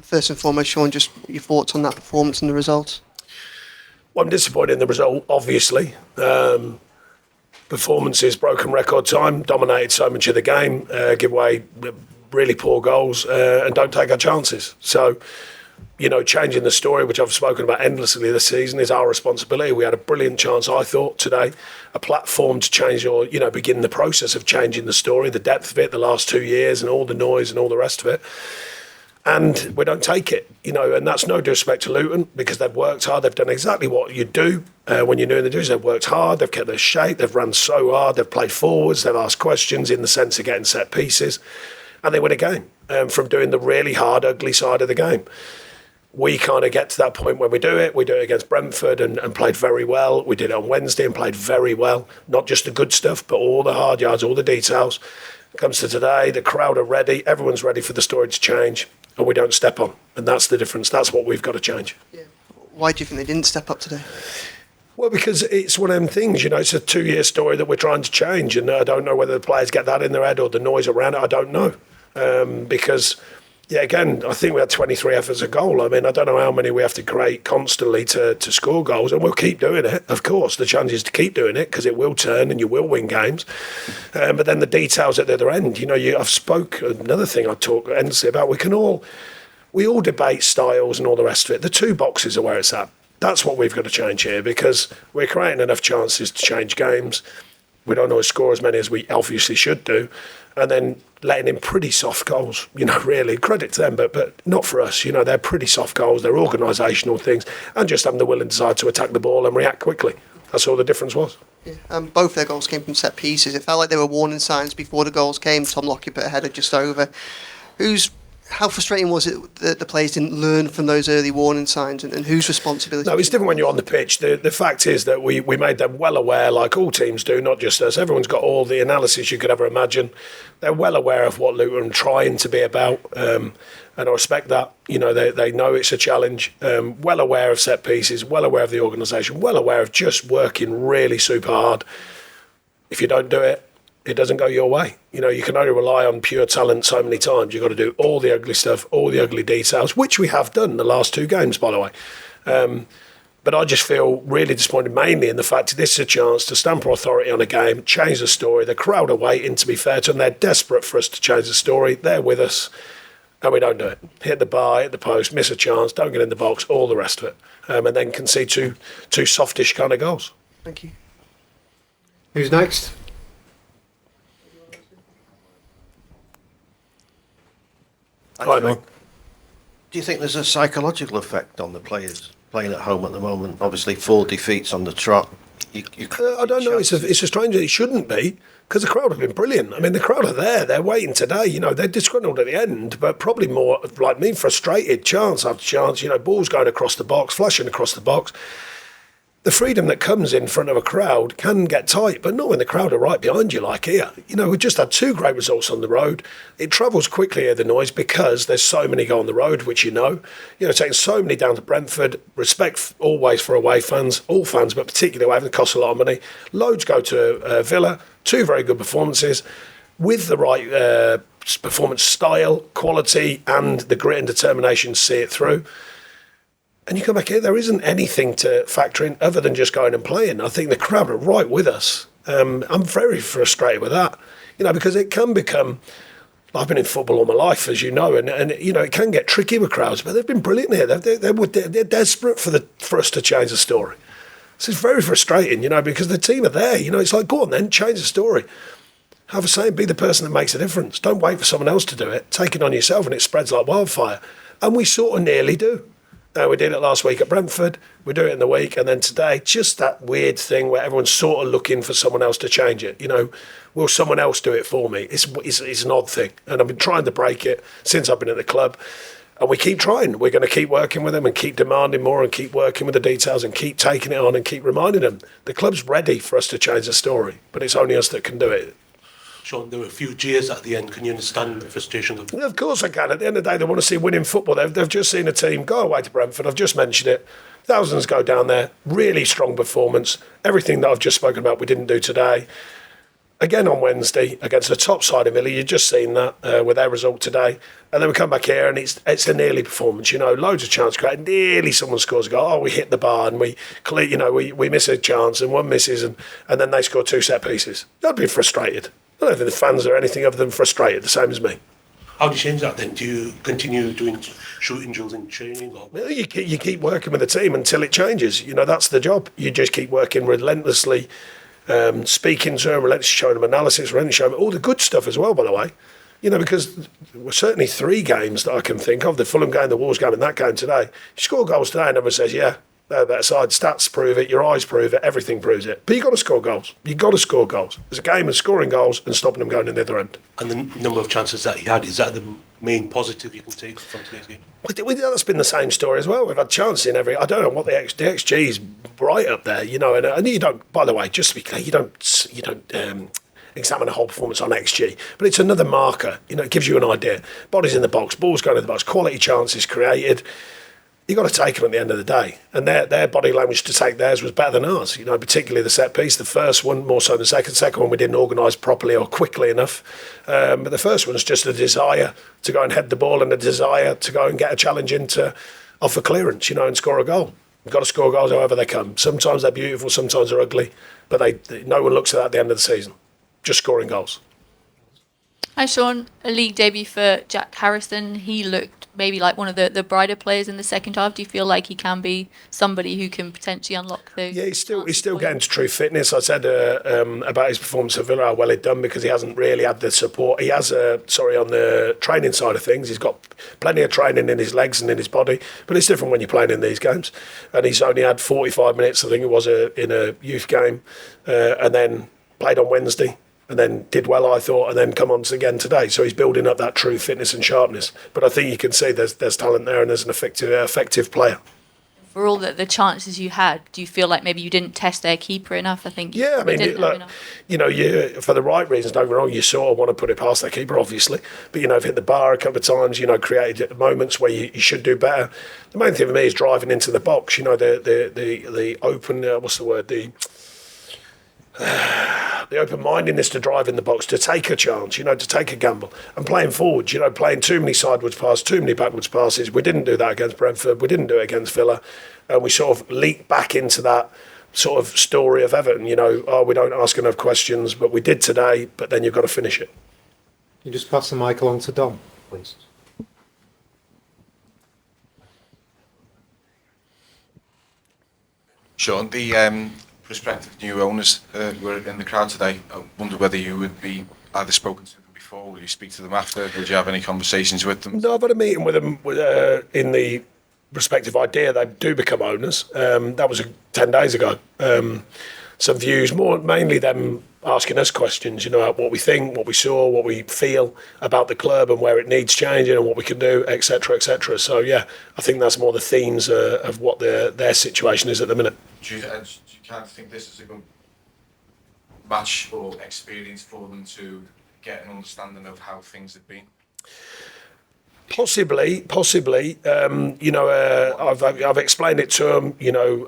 First and foremost, Sean, just your thoughts on that performance and the results. Well, I'm disappointed in the result, obviously. Performances, broken record time, dominated so much of the game, give away really poor goals, and don't take our chances. So, changing the story, which I've spoken about endlessly this season, is our responsibility. We had a brilliant chance, I thought, today, a platform to change or, begin the process of changing the story, the depth of it, the last 2 years and all the noise and all the rest of it. And we don't take it, and that's no disrespect to Luton, because they've worked hard. They've done exactly what you do when you're doing the duties. They've worked hard. They've kept their shape. They've run so hard. They've played forwards. They've asked questions in the sense of getting set pieces. And they win a game from doing the really hard, ugly side of the game. We kind of get to that point when we do it. We do it against Brentford and played very well. We did it on Wednesday and played very well. Not just the good stuff, but all the hard yards, all the details. It comes to today, the crowd are ready. Everyone's ready for the story to change. And we don't step on. And that's the difference. That's what we've got to change. Yeah. Why do you think they didn't step up today? Well, because it's one of them things, it's a 2-year story that we're trying to change. And I don't know whether the players get that in their head or the noise around it. I don't know. Because, again, I think we had 23 efforts a goal. I mean, I don't know how many we have to create constantly to score goals. And we'll keep doing it, of course. The challenge is to keep doing it, because it will turn and you will win games. But then the details at the other end, I've spoke, another thing I talk endlessly about, we all debate styles and all the rest of it. The 2 boxes are where it's at. That's what we've got to change here, because we're creating enough chances to change games. We don't always score as many as we obviously should do. And then letting in pretty soft goals, really. Credit to them, but not for us. They're pretty soft goals. They're organisational things. And just having the will and desire to attack the ball and react quickly. That's all the difference was. Yeah. Both their goals came from set pieces. It felt like there were warning signs before the goals came. Tom Lockyer put a header just over. How frustrating was it that the players didn't learn from those early warning signs, and whose responsibility? No, it's different when you're on the pitch. The fact is that we made them well aware, like all teams do, not just us. Everyone's got all the analysis you could ever imagine. They're well aware of what Luton are trying to be about, and I respect that. They know it's a challenge, well aware of set pieces, well aware of the organisation, well aware of just working really super hard. If you don't do it, it doesn't go your way. You can only rely on pure talent so many times. You've got to do all the ugly stuff, all the ugly details, which we have done the last 2 games, by the way. But I just feel really disappointed mainly in the fact that this is a chance to stamp our authority on a game, change the story. The crowd are waiting, to be fair to them. They're desperate for us to change the story. They're with us, and we don't do it. Hit the bar, hit the post, miss a chance, don't get in the box, all the rest of it. And then concede two softish kind of goals. Thank you. Who's next? Hi, mate. Do you think there's a psychological effect on the players playing at home at the moment? Obviously, 4 defeats on the trot. I don't know. It's a strange. It shouldn't be, because the crowd have been brilliant. I mean, the crowd are there. They're waiting today. They're disgruntled at the end, but probably more like me, frustrated, chance after chance. Balls going across the box, flashing across the box. The freedom that comes in front of a crowd can get tight, but not when the crowd are right behind you like here. We've just had 2 great results on the road. It travels quickly here, the noise, because there's so many go on the road, which taking so many down to Brentford. Respect always for away fans, all fans, but particularly away, it costs a lot of money. Loads go to Villa, 2 very good performances with the right performance style, quality, and the grit and determination to see it through. And you come back here, there isn't anything to factor in other than just going and playing. I think the crowd are right with us. I'm very frustrated with that, because it can become, I've been in football all my life, as you know, and it can get tricky with crowds, but they've been brilliant here. They're desperate for us to change the story. So it's very frustrating, because the team are there. It's like, go on then, change the story. Have a say, be the person that makes a difference. Don't wait for someone else to do it. Take it on yourself, and it spreads like wildfire. And we sort of nearly do. We did it last week at Brentford. We do it in the week, and then today, just that weird thing where everyone's sort of looking for someone else to change it. Will someone else do it for me? It's an odd thing, and I've been trying to break it since I've been at the club, and we keep trying. We're going to keep working with them and keep demanding more and keep working with the details and keep taking it on and keep reminding them the club's ready for us to change the story, but it's only us that can do it. Sean, there were a few jeers at the end. Can you understand the frustration of Of course I can. At the end of the day, they want to see winning football. They've just seen a team go away to Brentford. I've just mentioned it. Thousands go down there. Really strong performance. Everything that I've just spoken about we didn't do today. Again on Wednesday against the top side of Villa. You've just seen that with their result today. And then we come back here and it's a nearly performance. Loads of chance created. Nearly someone scores a goal. Oh, we hit the bar and we miss a chance and one misses and then they score 2 set pieces. I'd be frustrated. I don't think the fans are anything other than frustrated, the same as me. How do you change that then? Do you continue doing shooting drills in training? Or? Well, you keep working with the team until it changes. That's the job. You just keep working relentlessly, speaking to them, relentlessly showing them analysis, relentlessly showing them all the good stuff as well, by the way. Because we're certainly 3 games that I can think of, the Fulham game, the Wolves game and that game today. You score goals today and everyone says, yeah, they're better side. Stats prove it, your eyes prove it, everything proves it. But you've got to score goals. You've got to score goals. There's a game of scoring goals and stopping them going in the other end. And the number of chances that he had, is that the main positive you can take from today's game? That's been the same story as well. We've had chances in every... I don't know what the XG is right up there, and you don't... By the way, just to be clear, you don't examine a whole performance on XG, but it's another marker. It gives you an idea. Bodies in the box, balls going in the box, quality chances created. You've got to take them at the end of the day. And their body language to take theirs was better than ours, particularly the set piece. The first one, more so than the second. Second one, we didn't organise properly or quickly enough. But the first one was just a desire to go and head the ball and a desire to go and get a challenge into off a clearance, and score a goal. You've got to score goals however they come. Sometimes they're beautiful, sometimes they're ugly. But no one looks at that at the end of the season. Just scoring goals. Hi, Sean. A league debut for Jack Harrison. He looked maybe like one of the brighter players in the second half. Do you feel like he can be somebody who can potentially unlock those? Yeah, he's still getting to true fitness. I said about his performance at Villa, how well he'd done, because he hasn't really had the support. He has, on the training side of things, he's got plenty of training in his legs and in his body, but it's different when you're playing in these games. And he's only had 45 minutes, I think it was, in a youth game, and then played on Wednesday. And then did well, I thought, and then come on again today. So he's building up that true fitness and sharpness. But I think you can see there's talent there and there's an effective player. For all the chances you had, do you feel like maybe you didn't test their keeper enough? I think for the right reasons, don't get me wrong, you sort of want to put it past their keeper, obviously. But, you've hit the bar a couple of times, created moments where you should do better. The main thing for me is driving into the box, the open, the open-mindedness to drive in the box, to take a chance, to take a gamble, and playing forward, playing too many sideways passes, too many backwards passes. We didn't do that against Brentford. We didn't do it against Villa. And we sort of leaked back into that sort of story of Everton, we don't ask enough questions, but we did today, but then you've got to finish it. You just pass the mic along to Dom, please. Sean, the prospective new owners were in the crowd today. I wonder whether you would be either spoken to them before, will you speak to them after? Did you have any conversations with them? No, I've had a meeting with them in the respective idea they do become owners. That was 10 days ago. Some views, mainly them asking us questions, what we think, what we saw, what we feel about the club and where it needs changing and what we can do, etc., etc. So, yeah, I think that's more the themes of what their situation is at the minute. Do you kind of think this is a good match or experience for them to get an understanding of how things have been? Possibly. I've explained it to them,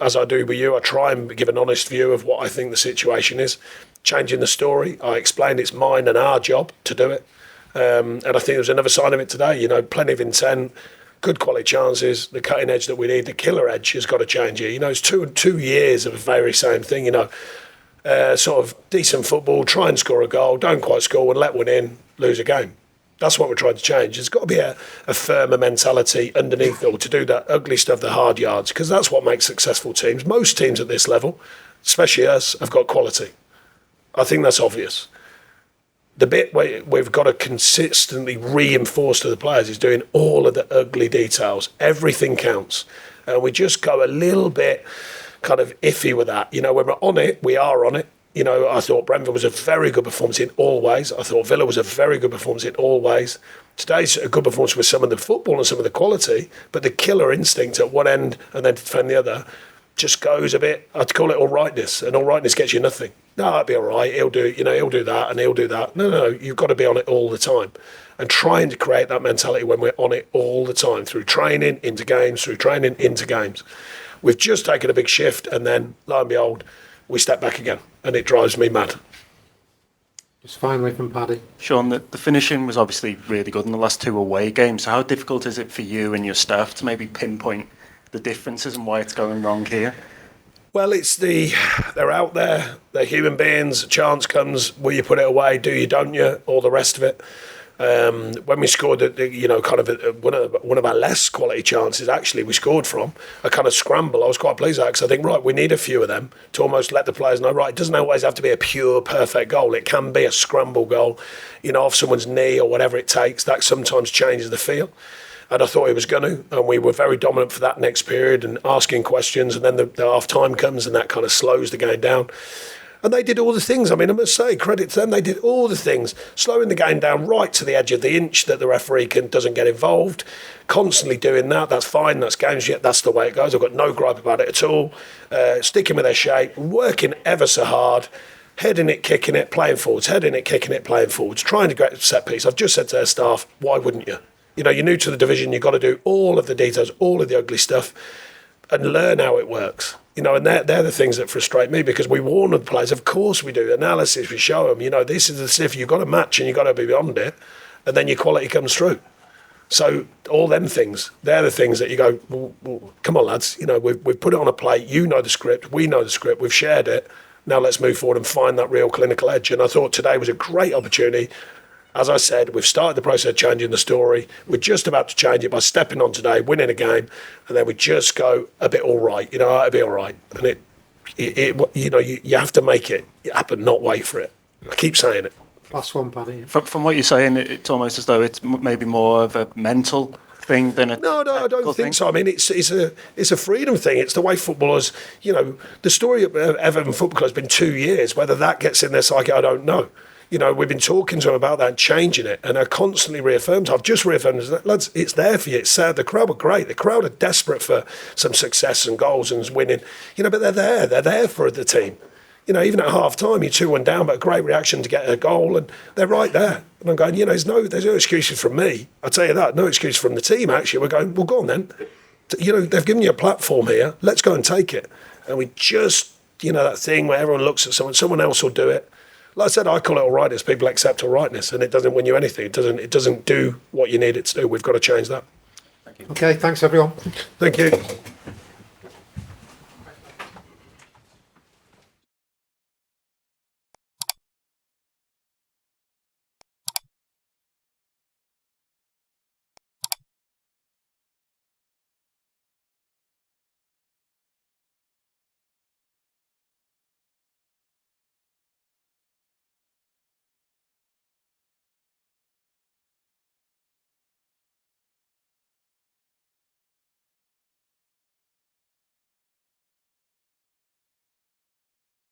as I do with you. I try and give an honest view of what I think the situation is. Changing the story, I explained it's mine and our job to do it. And I think there was another sign of it today, plenty of intent, good quality chances, the cutting edge that we need, the killer edge has got to change here. It's 2 years of the very same thing, sort of decent football, try and score a goal, don't quite score and let one in, lose a game. That's what we're trying to change. There's got to be a firmer mentality underneath it all to do that ugly stuff, the hard yards, because that's what makes successful teams. Most teams at this level, especially us, have got quality. I think that's obvious. The bit where we've got to consistently reinforce to the players is doing all of the ugly details. Everything counts. And we just go a little bit kind of iffy with that. When we're on it, we are on it. I thought Brentford was a very good performance in all ways. I thought Villa was a very good performance in all ways. Today's a good performance with some of the football and some of the quality, but the killer instinct at one end and then defend the other, just goes a bit, I'd call it all rightness, and all rightness gets you nothing. No, that'll be all right. He'll do that and he'll do that. No, you've got to be on it all the time. And trying to create that mentality when we're on it all the time, through training into games, We've just taken a big shift, and then, lo and behold, we step back again, and it drives me mad. Just finally from Paddy. Sean, the finishing was obviously really good in the last 2 away games. So how difficult is it for you and your staff to maybe pinpoint the differences and why it's going wrong here? Well, they're out there, they're human beings, a chance comes, will you put it away, do you, don't you, all the rest of it. When we scored, one of our less quality chances, actually, we scored from a kind of scramble. I was quite pleased with that because I think, right, we need a few of them to almost let the players know, right, it doesn't always have to be a pure, perfect goal. It can be a scramble goal, off someone's knee or whatever it takes. That sometimes changes the feel. And I thought he was going to, and we were very dominant for that next period and asking questions, and then the half-time comes and that kind of slows the game down. And they did all the things. I mean, I must say, credit to them. They did all the things, slowing the game down right to the edge of the inch that the referee doesn't get involved, constantly doing that. That's fine. That's games. Yet that's the way it goes. I've got no gripe about it at all. Sticking with their shape, working ever so hard, heading it, kicking it, playing forwards, heading it, kicking it, playing forwards, trying to get a set piece. I've just said to their staff, why wouldn't you? You're new to the division. You've got to do all of the details, all of the ugly stuff, and learn how it works. And they're the things that frustrate me because we warn the players, of course we do, analysis, we show them, this is the stuff you've got to match and you've got to be beyond it, and then your quality comes through. So all them things, they're the things that you go, well, come on lads, we've put it on a plate, you know the script, we know the script, we've shared it, now let's move forward and find that real clinical edge. And I thought today was a great opportunity. As I said, we've started the process of changing the story. We're just about to change it by stepping on today, winning a game, and then we just go a bit all right. It'll be all right. And you have to make it happen, not wait for it. I keep saying it. Last one, Paddy. From what you're saying, it's almost as though it's maybe more of a mental thing than a No, I don't think so. I mean, it's a freedom thing. It's the way footballers, the story of Everton Football Club has been 2 years. Whether that gets in their psyche, I don't know. We've been talking to them about that and changing it, and I constantly reaffirmed. I've just reaffirmed, lads, it's there for you. It's sad. The crowd were great. The crowd are desperate for some success and goals and winning. But they're there. They're there for the team. Even at half time, you're 2-1 down, but a great reaction to get a goal, and they're right there. And I'm going, there's no excuses from me. I'll tell you that. No excuse from the team, actually. We're going, well, go on then. They've given you a platform here. Let's go and take it. And we just, that thing where everyone looks at someone else will do it. Like I said, I call it all rightness. People accept all rightness, and it doesn't win you anything. It doesn't do what you need it to do. We've got to change that. Okay, thanks everyone. Thank you.